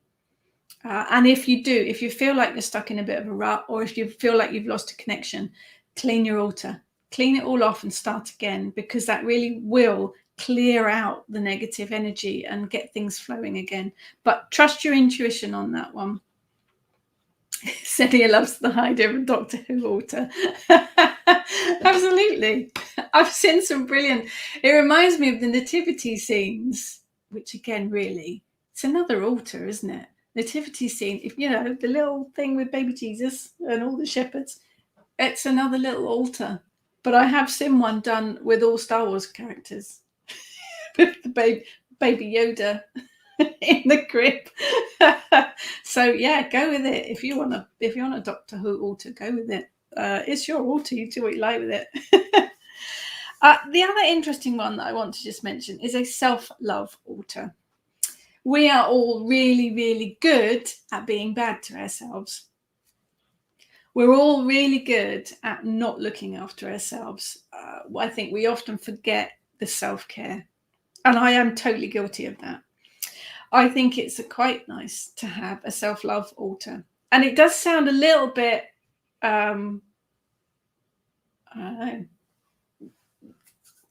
And if you feel like you're stuck in a bit of a rut, or if you feel like you've lost a connection, clean your altar. Clean it all off and start again, because that really will clear out the negative energy and get things flowing again. But trust your intuition on that one. Celia loves the idea of a Doctor Who altar. Absolutely. I've seen some brilliant. It reminds me of the nativity scenes, which again, really, it's another altar, isn't it? Nativity scene, if the little thing with baby Jesus and all the shepherds, it's another little altar. But I have seen one done with all Star Wars characters, with the baby Yoda in the crib. So yeah, go with it. If you want a Doctor Who altar, go with it. It's your altar. You do what you like with it. The other interesting one that I want to just mention is a self-love altar. We are all really, really good at being bad to ourselves. We're all really good at not looking after ourselves. I think we often forget the self-care, and I am totally guilty of that. I think it's quite nice to have a self-love altar. And it does sound a little bit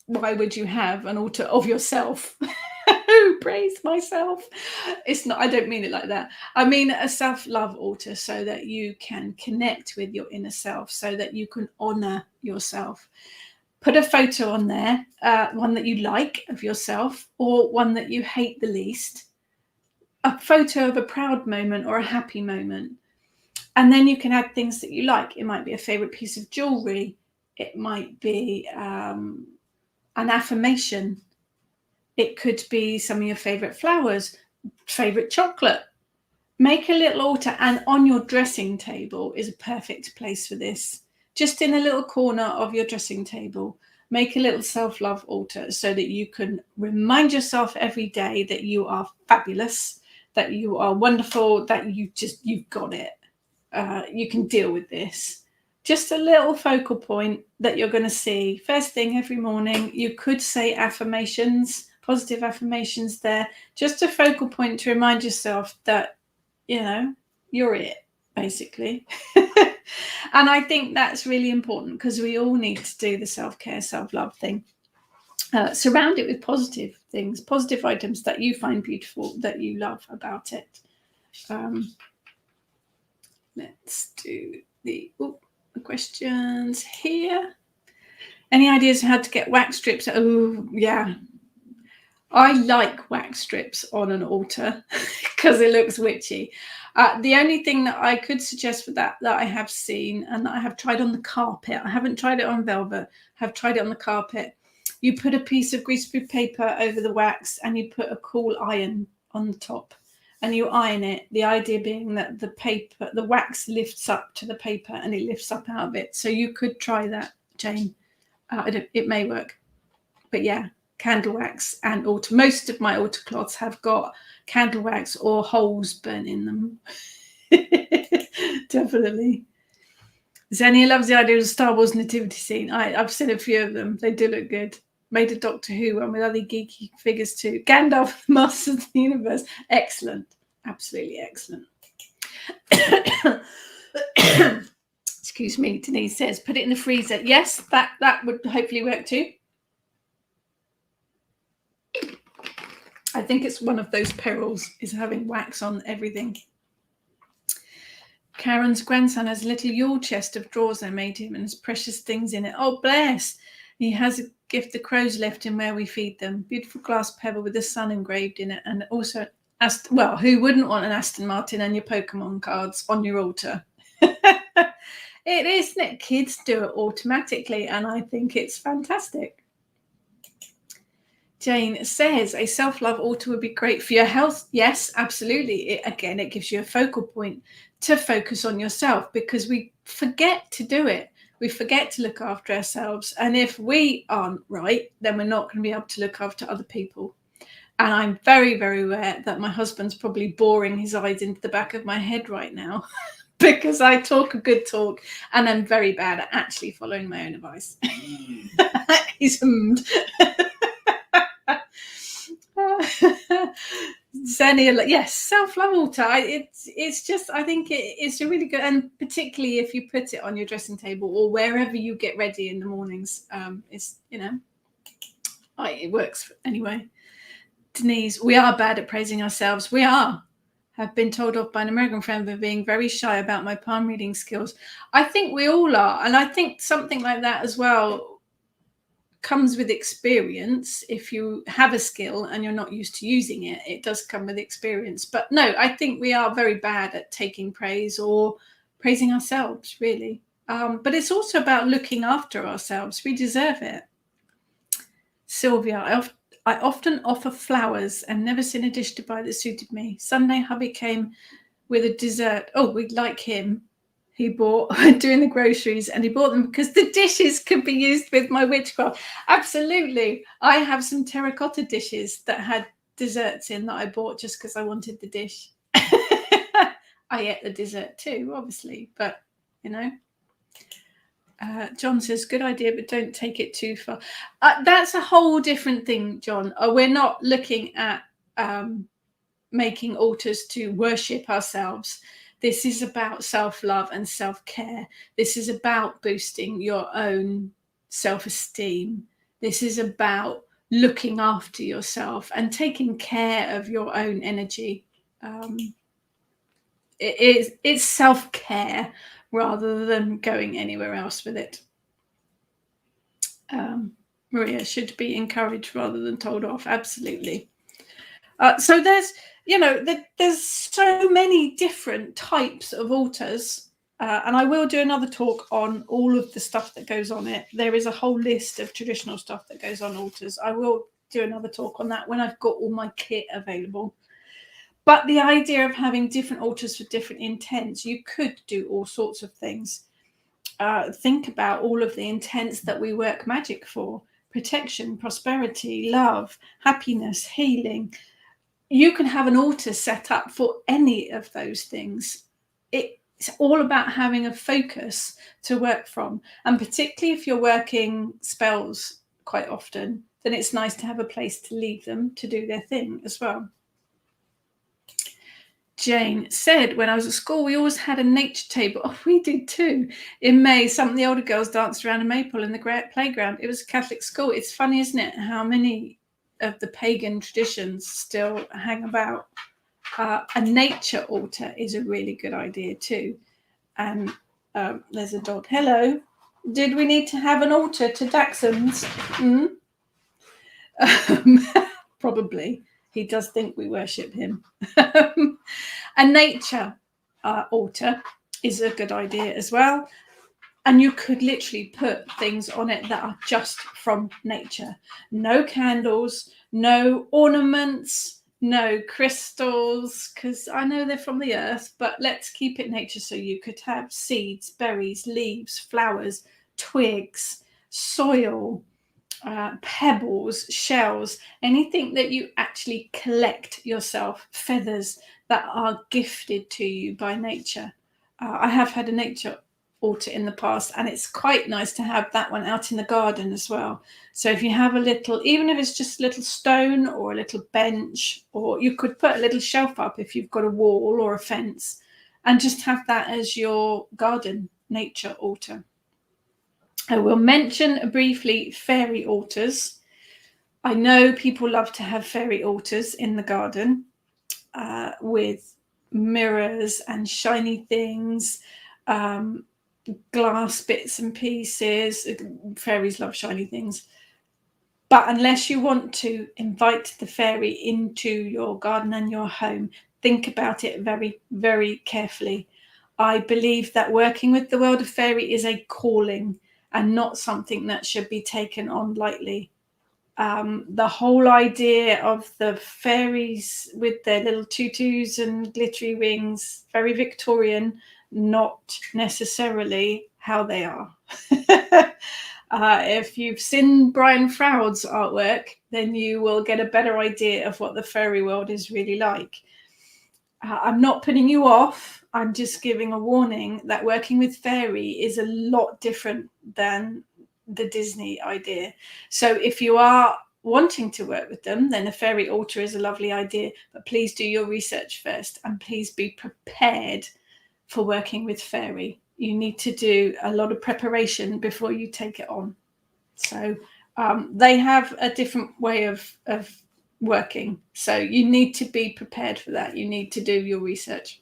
why would you have an altar of yourself? Praise myself. It's not, I don't mean it like that. I mean a self-love altar so that you can connect with your inner self, so that you can honor yourself. Put a photo on there, one that you like of yourself or one that you hate the least, a photo of a proud moment or a happy moment. And then you can add things that you like. It might be a favorite piece of jewelry. It might be an affirmation. It could be some of your favorite flowers, favorite chocolate. Make a little altar, and on your dressing table is a perfect place for this. Just in a little corner of your dressing table, make a little self-love altar so that you can remind yourself every day that you are fabulous, that you are wonderful, that you've got it. You can deal with this. Just a little focal point that you're going to see first thing every morning. You could say affirmations, positive affirmations there. Just a focal point to remind yourself that, you know, you're it, basically. And I think that's really important because we all need to do the self-care, self-love thing. Surround it with positive things, positive items that you find beautiful, that you love about it. Let's do the questions here. Any ideas how to get wax strips? Oh, yeah. I like wax strips on an altar because it looks witchy. The only thing that I could suggest for that I have seen and that I have tried on the carpet, I haven't tried it on velvet, I have tried it on the carpet. You put a piece of greaseproof paper over the wax and you put a cool iron on the top and you iron it. The idea being that the wax lifts up to the paper and it lifts up out of it. So you could try that, Jane. It may work. But yeah, candle wax and altar. Most of my altar cloths have got candle wax or holes burnt in them. Definitely. Xenia loves the idea of a Star Wars nativity scene. I've seen a few of them. They do look good. Made a Doctor Who one with other geeky figures too. Gandalf, Master of the Universe. Excellent. Absolutely excellent. Excuse me, Denise says, put it in the freezer. Yes, that would hopefully work too. I think it's one of those perils is having wax on everything. Karen's grandson has a little Yule chest of drawers I made him and has precious things in it. Oh, bless. He has a gift the crows left him where we feed them. Beautiful glass pebble with the sun engraved in it. And also, who wouldn't want an Aston Martin and your Pokemon cards on your altar? It is, isn't it? Kids do it automatically, and I think it's fantastic. Jane says a self-love altar would be great for your health. Yes, absolutely. It gives you a focal point to focus on yourself because we forget to do it. We forget to look after ourselves. And if we aren't right, then we're not going to be able to look after other people. And I'm very, very aware that my husband's probably boring his eyes into the back of my head right now because I talk a good talk and I'm very bad at actually following my own advice. He's hummed. Xenia, yes, self-love altar. It's just, I think it's a really good, and particularly if you put it on your dressing table or wherever you get ready in the mornings, it works anyway. Denise, we are bad at praising ourselves. We are. Have been told off by an American friend for being very shy about my palm reading skills. I think we all are, and I think something like that as well comes with experience. If you have a skill and you're not used to using it, it does come with experience. But no, I think we are very bad at taking praise or praising ourselves, really. But it's also about looking after ourselves. We deserve it. Sylvia, I often offer flowers and never seen a dish to buy that suited me. Sunday, hubby came with a dessert. Oh, we like him. He bought doing the groceries and he bought them because the dishes could be used with my witchcraft. Absolutely. I have some terracotta dishes that had desserts in that I bought just because I wanted the dish. I ate the dessert too, obviously, but John says, good idea, but don't take it too far. That's a whole different thing, John. We're not looking at making altars to worship ourselves. This is about self-love and self-care. This is about boosting your own self-esteem. This is about looking after yourself and taking care of your own energy. It's self-care rather than going anywhere else with it. Maria should be encouraged rather than told off. Absolutely. So there's, there's so many different types of altars, and I will do another talk on all of the stuff that goes on it. There is a whole list of traditional stuff that goes on altars. I will do another talk on that when I've got all my kit available. But the idea of having different altars for different intents, you could do all sorts of things. Think about all of the intents that we work magic for: protection, prosperity, love, happiness, healing. You can have an altar set up for any of those things. It's all about having a focus to work from. And particularly if you're working spells quite often, then it's nice to have a place to leave them to do their thing as well. Jane said, when I was at school, we always had a nature table. Oh, we did too. In May, some of the older girls danced around a maypole in the playground. It was a Catholic school. It's funny, isn't it, how many of the pagan traditions still hang about. A nature altar is a really good idea too. And there's a dog. Hello. Did we need to have an altar to Daxon's? Probably. He does think we worship him. A nature altar is a good idea as well. And you could literally put things on it that are just from nature. No candles, no ornaments, no crystals, because I know they're from the earth, but let's keep it nature. So you could have seeds, berries, leaves, flowers, twigs, soil, pebbles, shells, anything that you actually collect yourself, feathers that are gifted to you by nature. I have had a nature altar in the past, and it's quite nice to have that one out in the garden as well. So if you have a little, even if it's just a little stone or a little bench, or you could put a little shelf up if you've got a wall or a fence, and just have that as your garden nature altar. I will mention briefly fairy altars. I know people love to have fairy altars in the garden with mirrors and shiny things, glass bits and pieces. Fairies love shiny things. But unless you want to invite the fairy into your garden and your home, think about it very, very carefully. I believe that working with the world of fairy is a calling and not something that should be taken on lightly. The whole idea of the fairies with their little tutus and glittery wings, very Victorian, not necessarily how they are. If you've seen Brian Froud's artwork, then you will get a better idea of what the fairy world is really like. I'm not putting you off. I'm just giving a warning that working with fairy is a lot different than the Disney idea. So if you are wanting to work with them, then a fairy altar is a lovely idea. But please do your research first, and please be prepared for working with fairy. You need to do a lot of preparation before you take it on. So they have a different way of working. So you need to be prepared for that. You need to do your research.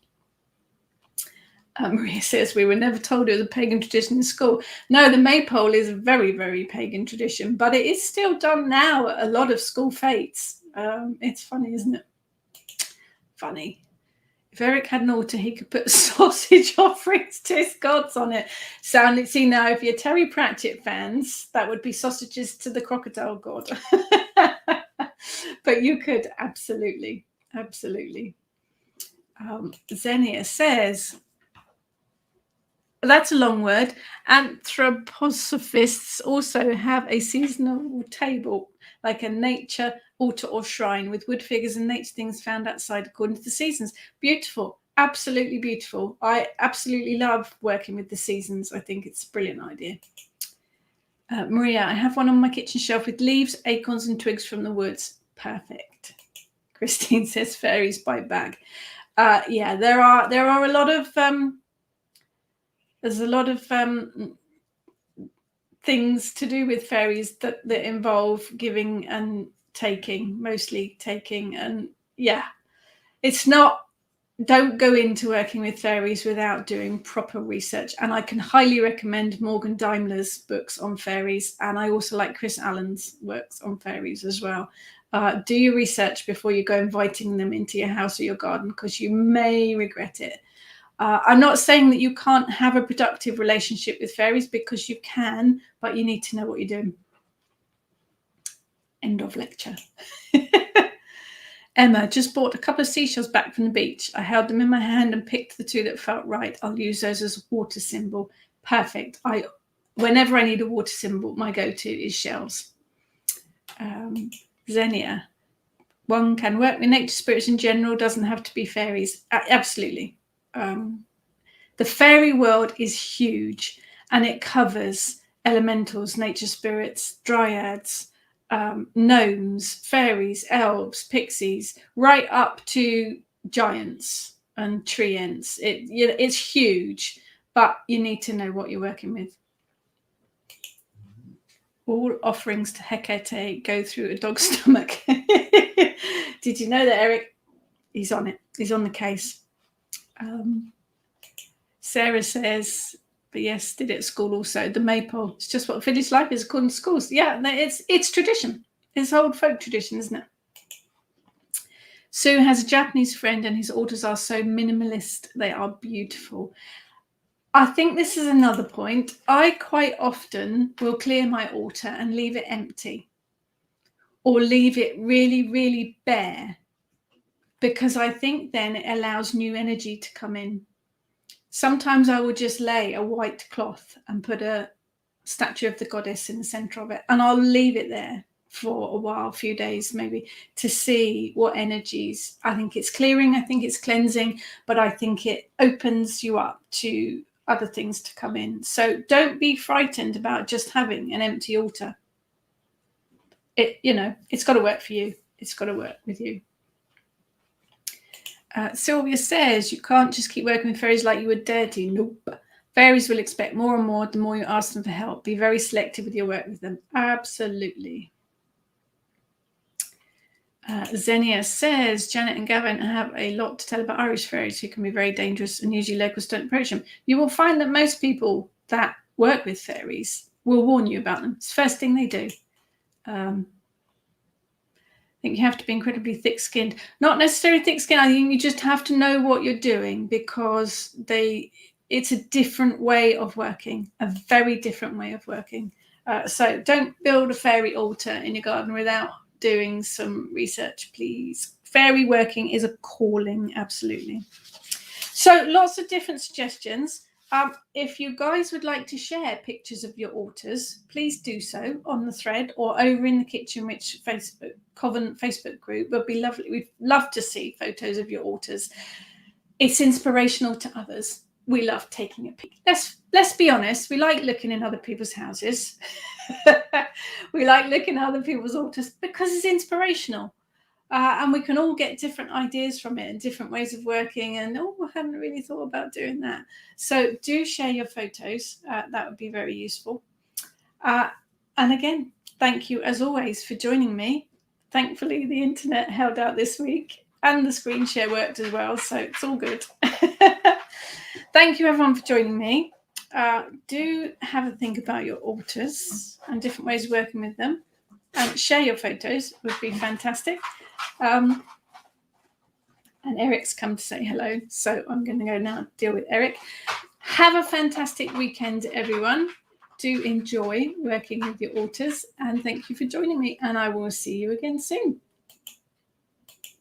Maria says, we were never told it was a pagan tradition in school. No, the maypole is a very, very pagan tradition, but it is still done now at a lot of school fetes. It's funny, isn't it? Funny. If Eric had an altar, he could put sausage offerings to his gods on it. See now, if you're Terry Pratchett fans, that would be sausages to the crocodile god. But you could, absolutely. Xenia says, that's a long word. Anthroposophists also have a seasonal table, like a nature altar or shrine, with wood figures and nature things found outside according to the seasons. Beautiful. Absolutely beautiful. I absolutely love working with the seasons. I think it's a brilliant idea. Maria, I have one on my kitchen shelf with leaves, acorns and twigs from the woods. Perfect. Christine says fairies bite back. Yeah, there are a lot of there's a lot of things to do with fairies that involve giving and taking, mostly taking. And yeah, it's not, don't go into working with fairies without doing proper research. And I can highly recommend Morgan Daimler's books on fairies, and I also like Chris Allen's works on fairies as well. Do your research before you go inviting them into your house or your garden, because you may regret it. I'm not saying that you can't have a productive relationship with fairies, because you can, but you need to know what you're doing. End of lecture. Emma, just bought a couple of seashells back from the beach. I held them in my hand and picked the two that felt right. I'll use those as a water symbol. Perfect. Whenever I need a water symbol, my go-to is shells. Xenia, one can work with nature spirits in general, doesn't have to be fairies. Absolutely. The fairy world is huge, and it covers elementals, nature spirits, dryads, gnomes, fairies, elves, pixies, right up to giants and treants. It's huge, but you need to know what you're working with. All offerings to Hecate go through a dog's stomach. Did you know that, Eric? He's on it. He's on the case. Sarah says, but yes, did it at school also. The maypole. It's just what village life is according to schools. Yeah, it's tradition. It's old folk tradition, isn't it? Sue has a Japanese friend, and his altars are so minimalist. They are beautiful. I think this is another point. I quite often will clear my altar and leave it empty, or leave it really, really bare, because I think then it allows new energy to come in. Sometimes I will just lay a white cloth and put a statue of the goddess in the center of it, and I'll leave it there for a while, a few days maybe, to see what energies. I think it's clearing, I think it's cleansing, but I think it opens you up to other things to come in. So don't be frightened about just having an empty altar. It's got to work for you. It's got to work with you. Sylvia says, you can't just keep working with fairies like you would dare to. Nope. Fairies will expect more and more the more you ask them for help. Be very selective with your work with them. Absolutely. Xenia says, Janet and Gavin have a lot to tell about Irish fairies who can be very dangerous, and usually locals don't approach them. You will find that most people that work with fairies will warn you about them. It's the first thing they do. I think you have to be incredibly thick-skinned. Not necessarily thick-skinned. I think you just have to know what you're doing, because it's a different way of working, a very different way of working. So don't build a fairy altar in your garden without doing some research, please. Fairy working is a calling, absolutely. So lots of different suggestions. If you guys would like to share pictures of your altars, please do so on the thread or over in the Kitchen Witch Covenant Facebook group. Would be lovely. We'd love to see photos of your altars. It's inspirational to others. We love taking a peek. Let's be honest. We like looking in other people's houses. We like looking at other people's altars because it's inspirational. And we can all get different ideas from it and different ways of working. And, I hadn't really thought about doing that. So do share your photos. That would be very useful. And again, thank you as always for joining me. Thankfully, the internet held out this week and the screen share worked as well. So it's all good. Thank you, everyone, for joining me. Do have a think about your altars and different ways of working with them. Share your photos would be fantastic. And Eric's come to say hello, so I'm going to go now deal with Eric. Have a fantastic weekend, everyone. Do enjoy working with your altars, and thank you for joining me, and I will see you again soon.